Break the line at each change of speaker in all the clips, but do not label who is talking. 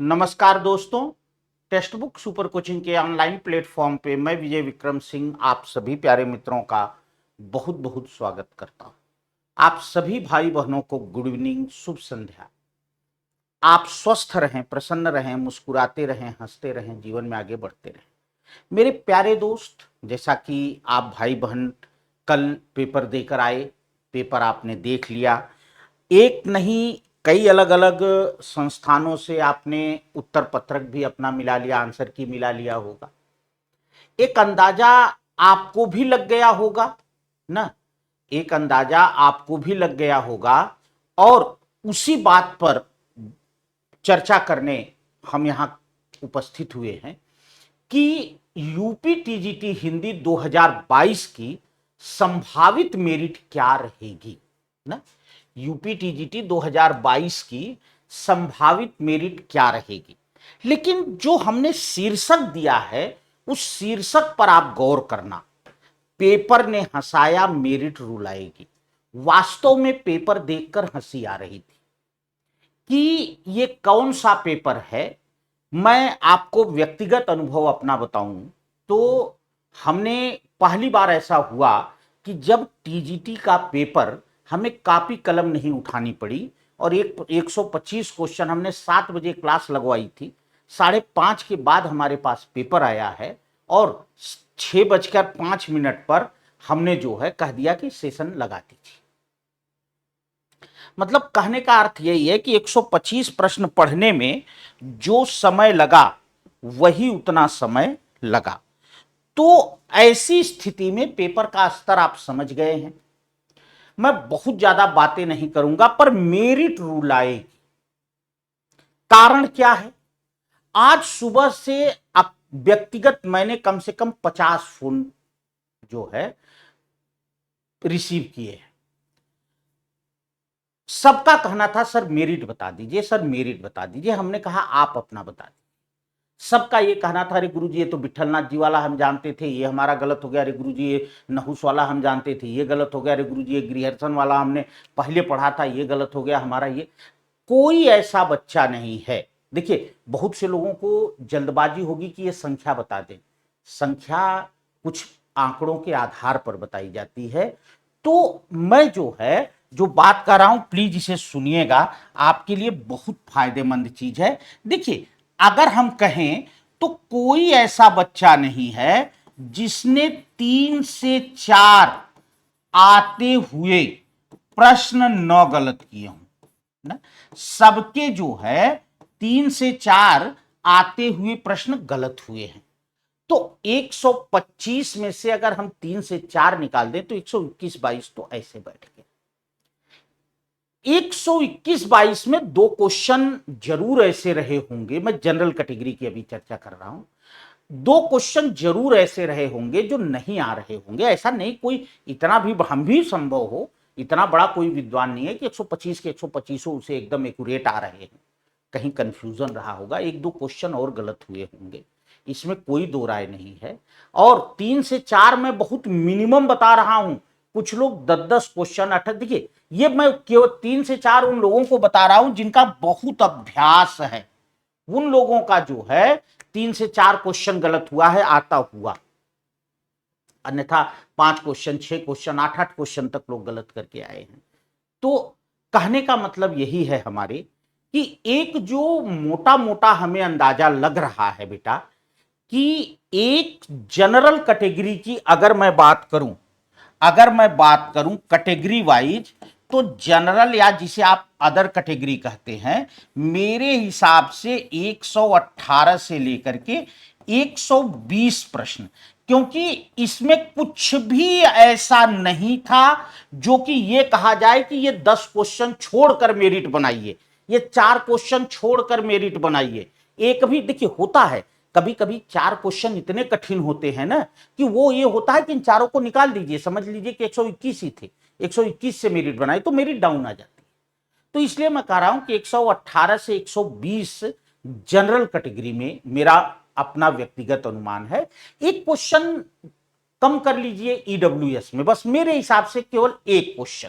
नमस्कार दोस्तों। Text book super coaching के ऑनलाइन प्लेटफॉर्म पे मैं विजय विक्रम सिंह आप सभी प्यारे मित्रों का बहुत बहुत स्वागत करता हूं। आप सभी भाई बहनों को गुड इवनिंग, शुभ संध्या। आप स्वस्थ रहें, प्रसन्न रहें, मुस्कुराते रहें, हंसते रहें, जीवन में आगे बढ़ते रहें। मेरे प्यारे दोस्त, जैसा कि आप भाई बहन कल पेपर देकर आए, पेपर आपने देख लिया। एक नहीं, कई अलग अलग संस्थानों से आपने उत्तर पत्रक भी अपना मिला लिया, आंसर की मिला लिया होगा। एक अंदाजा आपको भी लग गया होगा ना, एक अंदाजा आपको भी लग गया होगा। और उसी बात पर चर्चा करने हम यहां उपस्थित हुए हैं कि यूपी टीजीटी हिंदी 2022 की संभावित मेरिट क्या रहेगी ना। यूपी टीजीटी 2022 की संभावित मेरिट क्या रहेगी, लेकिन जो हमने शीर्षक दिया है उस शीर्षक पर आप गौर करना। पेपर ने हंसाया, मेरिट रुलाएगी। वास्तव में पेपर देखकर हंसी आ रही थी कि ये कौन सा पेपर है। मैं आपको व्यक्तिगत अनुभव अपना बताऊं तो हमने पहली बार ऐसा हुआ कि जब टीजीटी का पेपर हमें कापी कलम नहीं उठानी पड़ी और 125 क्वेश्चन हमने 7 बजे क्लास लगवाई थी, 5:30 के बाद हमारे पास पेपर आया है और 6:05 पर हमने जो है कह दिया कि सेशन लगा दीजिए। मतलब कहने का अर्थ यही है कि 125 प्रश्न पढ़ने में जो समय लगा वही उतना समय लगा। तो ऐसी स्थिति में पेपर का स्तर आप समझ गए हैं। मैं बहुत ज्यादा बातें नहीं करूंगा, पर मेरिट रूल आएगी। कारण क्या है? आज सुबह से व्यक्तिगत मैंने कम से कम 50 फोन जो है रिसीव किए हैं। सबका कहना था सर मेरिट बता दीजिए, सर मेरिट बता दीजिए। हमने कहा आप अपना बता दीजिए। सबका ये कहना था अरे गुरुजी ये तो विठलनाथ जी वाला हम जानते थे, ये हमारा गलत हो गया। अरे गुरुजी ये नहुस वाला हम जानते थे, ये गलत हो गया। अरे गुरुजी ये गृहर्षण वाला हमने पहले पढ़ा था, ये गलत हो गया हमारा। ये कोई ऐसा बच्चा नहीं है। देखिए, बहुत से लोगों को जल्दबाजी होगी कि ये संख्या बता दें। संख्या कुछ आंकड़ों के आधार पर बताई जाती है। तो मैं जो बात कर रहा हूं, प्लीज इसे सुनिएगा, आपके लिए बहुत फायदेमंद चीज है। देखिए, अगर हम कहें तो कोई ऐसा बच्चा नहीं है जिसने 3 से 4 आते हुए प्रश्न 9 गलत किए हों ना। सबके जो है 3 से 4 आते हुए प्रश्न गलत हुए हैं। तो 125 में से अगर हम 3 से 4 निकाल दें तो 121-22 तो ऐसे बैठ गए। 121-22 में 2 क्वेश्चन जरूर ऐसे रहे होंगे, मैं जनरल कैटेगरी की अभी चर्चा कर रहा हूं। 2 क्वेश्चन जरूर ऐसे रहे होंगे जो नहीं आ रहे होंगे। ऐसा नहीं कोई इतना भी हम भी संभव हो, इतना बड़ा कोई विद्वान नहीं है कि 125 के 125 उसे एकदम एक्यूरेट आ रहे हैं। कहीं कंफ्यूजन रहा होगा, 1-2 क्वेश्चन और गलत हुए होंगे, इसमें कोई दो राय नहीं है। और 3 से 4 मैं बहुत मिनिमम बता रहा हूं। कुछ लोग 10-10 क्वेश्चन 8, देखिए ये मैं केवल 3 से 4 उन लोगों को बता रहा हूं जिनका बहुत अभ्यास है। उन लोगों का जो है 3 से 4 क्वेश्चन गलत हुआ है, आता हुआ। अन्यथा 5 क्वेश्चन, 6 क्वेश्चन, 8-8 क्वेश्चन तक लोग गलत करके आए हैं। तो कहने का मतलब यही है हमारे कि एक जो मोटा मोटा हमें अंदाजा लग रहा है बेटा कि एक जनरल कैटेगरी की अगर मैं बात करूं कैटेगरी वाइज, तो जनरल या जिसे आप अदर कैटेगरी कहते हैं, मेरे हिसाब से 118 से लेकर के 120 प्रश्न। क्योंकि इसमें कुछ भी ऐसा नहीं था जो कि ये कहा जाए कि ये 10 क्वेश्चन छोड़कर मेरिट बनाइए, ये 4 क्वेश्चन छोड़कर मेरिट बनाइए। एक भी देखिए होता है, कभी कभी 4 क्वेश्चन इतने कठिन होते हैं ना कि वो ये होता है कि इन चारों को निकाल दीजिए, समझ लीजिए कि 121 ही थे, 121 से मेरिट बनाए तो मेरिट डाउन आ जाती है। तो इसलिए मैं कह रहा हूं कि 118 से 120 जनरल कैटेगरी में मेरा अपना व्यक्तिगत अनुमान है। एक क्वेश्चन कम कर लीजिए ईडब्ल्यूएस में, बस मेरे हिसाब से केवल एक क्वेश्चन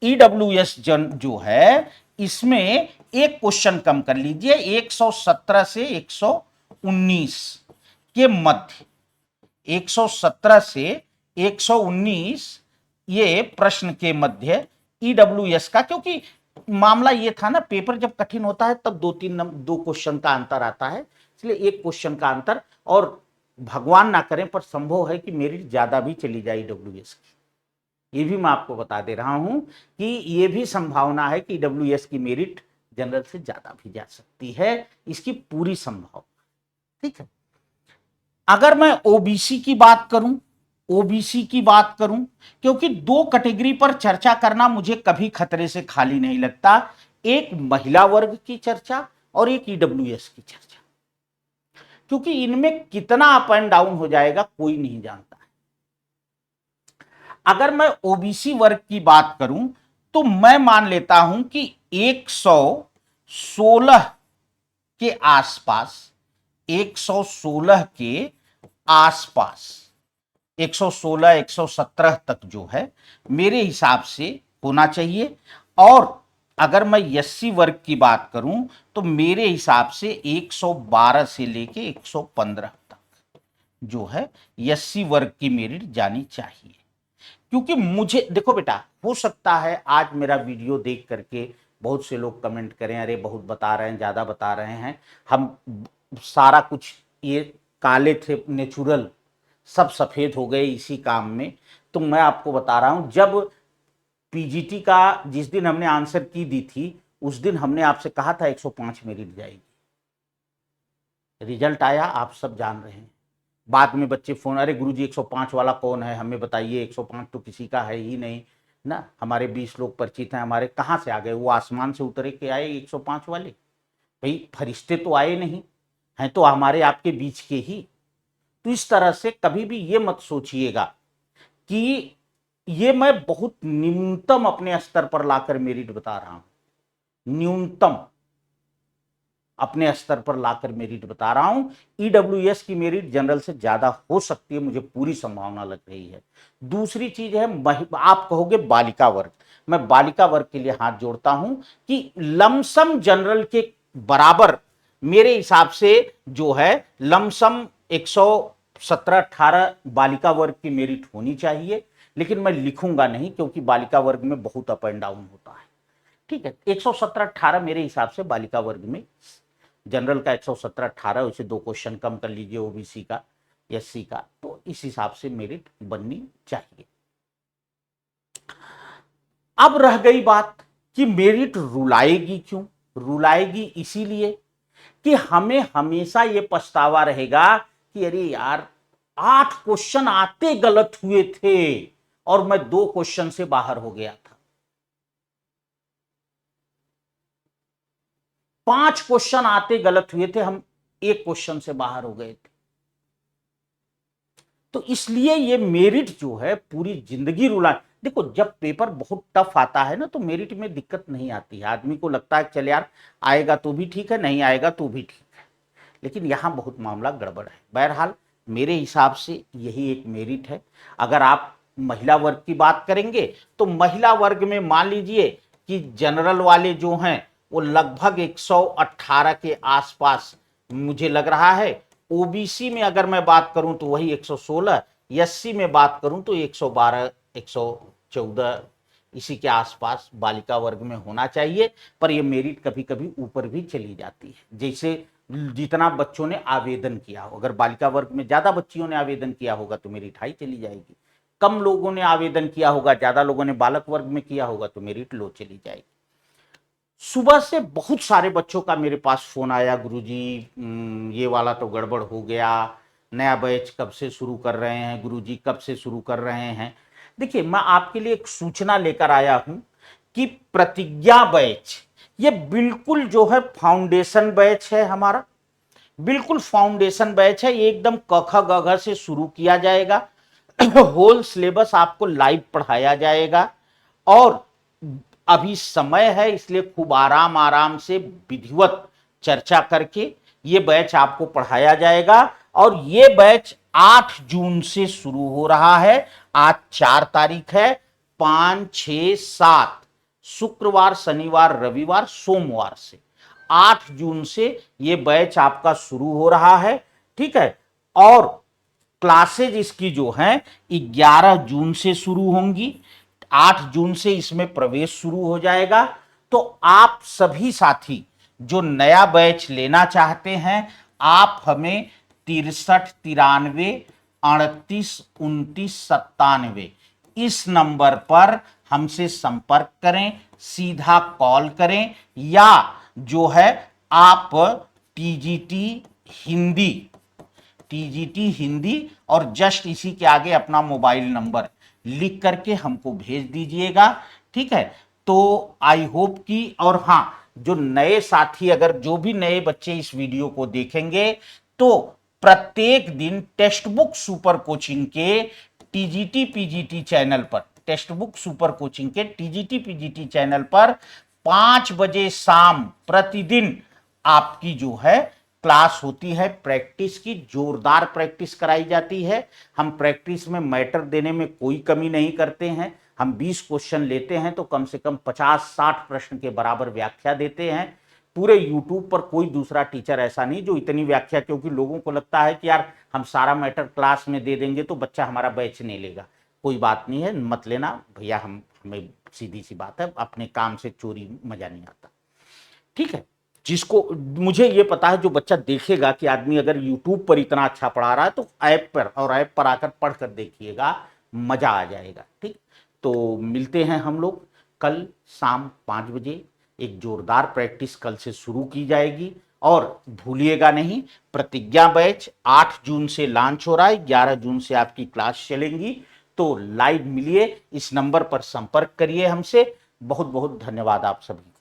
ईडब्ल्यूएस जो है इसमें एक क्वेश्चन कम कर लीजिए, 117 से 119 के मध्य, 117 से 119 ये प्रश्न के मध्य ईडब्ल्यूएस का, क्योंकि मामला ये था ना, पेपर जब कठिन होता है तब दो क्वेश्चन का अंतर आता है, इसलिए एक क्वेश्चन का अंतर, और भगवान ना करें पर संभव है कि मेरिट ज्यादा भी चली जाए ईडब्ल्यूएस की, ये भी मैं आपको बता दे रहा हूं कि ये भी संभावना है कि ईडब्ल्यूएस की मेरिट जनरल से ज्यादा भी जा सकती है, इसकी पूरी संभावना। ठीक है, अगर मैं ओबीसी की बात करूं, ओबीसी की बात करूं, क्योंकि दो कैटेगरी पर चर्चा करना मुझे कभी खतरे से खाली नहीं लगता, एक महिला वर्ग की चर्चा और एक ईडब्ल्यूएस की चर्चा, क्योंकि इनमें कितना अप एंड डाउन हो जाएगा कोई नहीं जानता है। अगर मैं ओबीसी वर्ग की बात करूं तो मैं मान लेता हूं कि 116 के आसपास, 116 के आसपास, 116 117 तक जो है मेरे हिसाब से होना चाहिए। और अगर मैं एससी वर्ग की बात करूं तो मेरे हिसाब से 112 से लेके 115 तक जो है एससी वर्ग की मेरिट जानी चाहिए। क्योंकि मुझे देखो बेटा, हो सकता है आज मेरा वीडियो देख करके बहुत से लोग कमेंट करें, अरे बहुत बता रहे हैं, ज्यादा बता रहे हैं, हम सारा कुछ ये काले थे नेचुरल, सब सफेद हो गए इसी काम में। तो मैं आपको बता रहा हूं, जब पीजीटी का जिस दिन हमने आंसर की दी थी उस दिन हमने आपसे कहा था 105 मेरिट जाएगी, रिजल्ट आया आप सब जान रहे हैं। बाद में बच्चे फोन, अरे गुरुजी 105 वाला कौन है हमें बताइए, 105 तो किसी का है ही नहीं ना, हमारे 20 लोग परिचित हैं, हमारे कहाँ से आ गए, वो आसमान से उतरे के आए 105 वाले? भाई फरिश्ते तो आए नहीं हैं, तो हमारे आपके बीच के ही। तो इस तरह से कभी भी ये मत सोचिएगा कि ये मैं बहुत न्यूनतम अपने स्तर पर लाकर मेरिट बता रहा हूं, न्यूनतम अपने स्तर पर लाकर मेरिट बता रहा हूं। ईडब्ल्यूएस की मेरिट जनरल से ज्यादा हो सकती है, मुझे पूरी संभावना लग रही है। दूसरी चीज है, आप कहोगे बालिका वर्ग, मैं बालिका वर्ग के लिए हाथ जोड़ता हूं कि लमसम जनरल के बराबर मेरे हिसाब से जो है लमसम 117-18 बालिका वर्ग की मेरिट होनी चाहिए, लेकिन मैं लिखूंगा नहीं क्योंकि बालिका वर्ग में बहुत अप एंड डाउन होता है। ठीक है, 117-18 मेरे हिसाब से बालिका वर्ग में, जनरल का 117-18, उसे दो क्वेश्चन कम कर लीजिए ओबीसी का, एससी का, तो इस हिसाब से मेरिट बननी चाहिए। अब रह गई बात कि मेरिट रुलाएगी क्यों? रुलाएगी इसीलिए कि हमें हमेशा यह पछतावा रहेगा कि अरे यार 8 क्वेश्चन आते गलत हुए थे और मैं 2 क्वेश्चन से बाहर हो गया था, 5 क्वेश्चन आते गलत हुए थे, हम 1 क्वेश्चन से बाहर हो गए थे। तो इसलिए ये मेरिट जो है पूरी जिंदगी रुला। देखो जब पेपर बहुत टफ आता है ना तो मेरिट में दिक्कत नहीं आती है, आदमी को लगता है चल यार आएगा तो भी ठीक है, नहीं आएगा तो भी ठीक है, लेकिन यहां बहुत मामला गड़बड़ है। बहरहाल मेरे हिसाब से यही एक मेरिट है। अगर आप महिला वर्ग की बात करेंगे तो महिला वर्ग में मान लीजिए कि जनरल वाले जो हैं वो लगभग 118 के आसपास मुझे लग रहा है। ओबीसी में अगर मैं बात करूं तो वही 116, एससी में बात करूं तो 112 114 इसी के आसपास बालिका वर्ग में होना चाहिए। पर यह मेरिट कभी कभी ऊपर भी चली जाती है, जैसे जितना बच्चों ने आवेदन किया हो। अगर बालिका वर्ग में ज्यादा बच्चियों ने आवेदन किया होगा तो मेरिट हाई चली जाएगी, कम लोगों ने आवेदन किया होगा, ज्यादा लोगों ने बालक वर्ग में किया होगा तो मेरिट लो चली जाएगी। सुबह से बहुत सारे बच्चों का मेरे पास फोन आया, गुरुजी ये वाला तो गड़बड़ हो गया, नया बैच कब से शुरू कर रहे हैं गुरुजी, कब से शुरू कर रहे हैं। देखिए मैं आपके लिए एक सूचना लेकर आया हूं कि प्रतिज्ञा बैच ये बिल्कुल जो है फाउंडेशन बैच है हमारा, बिल्कुल फाउंडेशन बैच है, एकदम क ख ग घ से शुरू किया जाएगा। होल सिलेबस आपको लाइव पढ़ाया जाएगा और अभी समय है इसलिए खूब आराम आराम से विधिवत चर्चा करके ये बैच आपको पढ़ाया जाएगा। और ये बैच 8 जून से शुरू हो रहा है, आज 4 तारीख है, 5, 6, 7 शुक्रवार शनिवार रविवार सोमवार से 8 जून से ये बैच आपका शुरू हो रहा है, ठीक है। और क्लासेज इसकी जो हैं 11 जून से शुरू होंगी, 8 जून से इसमें प्रवेश शुरू हो जाएगा। तो आप सभी साथी जो नया बैच लेना चाहते हैं, आप हमें 6393382997 इस नंबर पर हमसे संपर्क करें, सीधा कॉल करें, या जो है आप टीजीटी हिंदी और जस्ट इसी के आगे अपना मोबाइल नंबर लिख करके हमको भेज दीजिएगा, ठीक है। तो आई होप कि, और हां, जो नए साथी, अगर जो भी नए बच्चे इस वीडियो को देखेंगे, तो प्रत्येक दिन टेक्स्ट बुक सुपर कोचिंग के टीजीटी पीजीटी चैनल पर, टेक्स्ट बुक सुपर कोचिंग के टीजीटी पीजीटी चैनल पर 5 बजे शाम प्रतिदिन आपकी जो है क्लास होती है। प्रैक्टिस की जोरदार प्रैक्टिस कराई जाती है। हम प्रैक्टिस में मैटर देने में कोई कमी नहीं करते हैं। हम 20 क्वेश्चन लेते हैं तो कम से कम 50-60 प्रश्न के बराबर व्याख्या देते हैं। पूरे यूट्यूब पर कोई दूसरा टीचर ऐसा नहीं जो इतनी व्याख्या, क्योंकि लोगों को लगता है कि यार हम सारा मैटर क्लास में दे देंगे तो बच्चा हमारा बैच नहीं लेगा। कोई बात नहीं है, मत लेना भैया, हमें सीधी सी बात है, अपने काम से चोरी मजा नहीं आता, ठीक है। जिसको, मुझे ये पता है, जो बच्चा देखेगा कि आदमी अगर YouTube पर इतना अच्छा पढ़ा रहा है तो ऐप पर आकर पढ़ कर देखिएगा, मजा आ जाएगा, ठीक। तो मिलते हैं हम लोग कल शाम 5 बजे। एक जोरदार प्रैक्टिस कल से शुरू की जाएगी। और भूलिएगा नहीं, प्रतिज्ञा बैच 8 जून से लॉन्च हो रहा है, 11 जून से आपकी क्लास चलेंगी। तो लाइव मिलिए, इस नंबर पर संपर्क करिए हमसे। बहुत बहुत धन्यवाद आप सभी को।